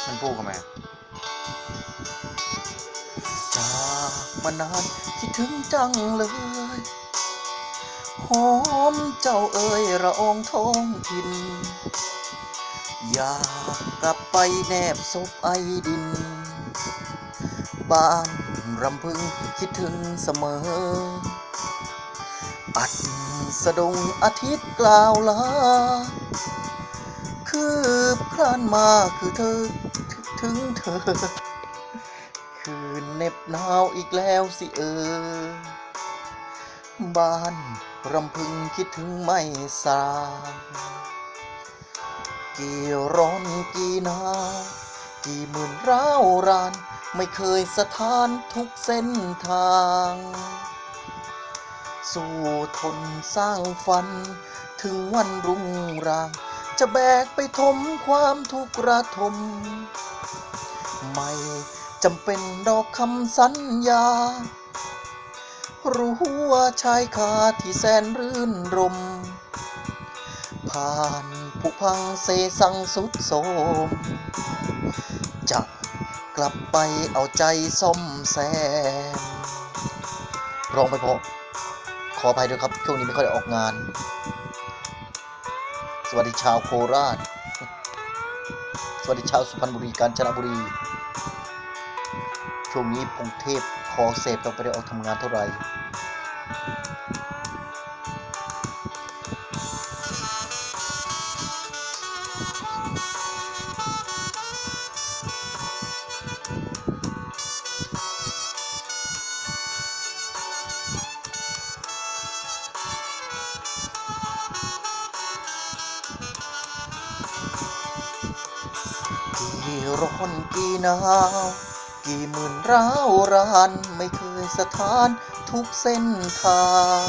มันพูดกันไหมจากมานานคิดถึงจังเลยหอมเจ้าเอ๋ยระอองท้องถิ่นอยากกลับไปแนบศพไอดินบ้านรำพึงคิดถึงเสมออัดสะดงอาทิตย์กล่าวลาคืบคลานมาคือเธอถึงเธอคืนเหน็บหนาวอีกแล้วสิบ้านรำพึงคิดถึงไม่สางกี่ร้อนกี่หนาวกี่หมื่นร้าวรานไม่เคยสถานทุกเส้นทางสู้ทนสร้างฝันถึงวันรุ่งรางจะแบกไปทมความทุกข์ระทมไม่จำเป็นดอกคำสัญญารู้ว่าชายคาที่แสนรื่นรมผ่านผุพังเสสังสุดโทรมจะกลับไปเอาใจซ่อมแซมร้องไปพอขออภัยด้วยครับช่วงนี้ไม่ค่อยได้ออกงานสวัสดีชาวโคราชสวัสดีชาวสุพรรณบุรีกาญจนบุรีช่วงนี้กรุงเทพขอเสพต้องไปได้ออกทำงานเท่าไหร่กี่ร้อนกี่หนาวกี่หมื่นร้าวรานไม่เคยสถานทุกเส้นทาง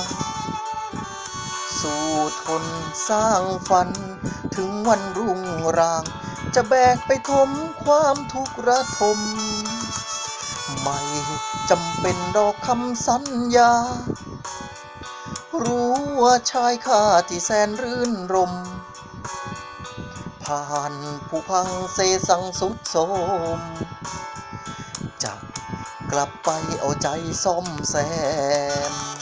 สู้ทนสร้างฝันถึงวันรุ่งรางจะแบกไปทมความทุกข์ระทมไม่จำเป็นดอกคำสัญญารู้ว่าชายคาที่แสนรื่นรมผ่านผุพังเสสังสุดโทรมจะกลับไปเอาใจซ่อมแซม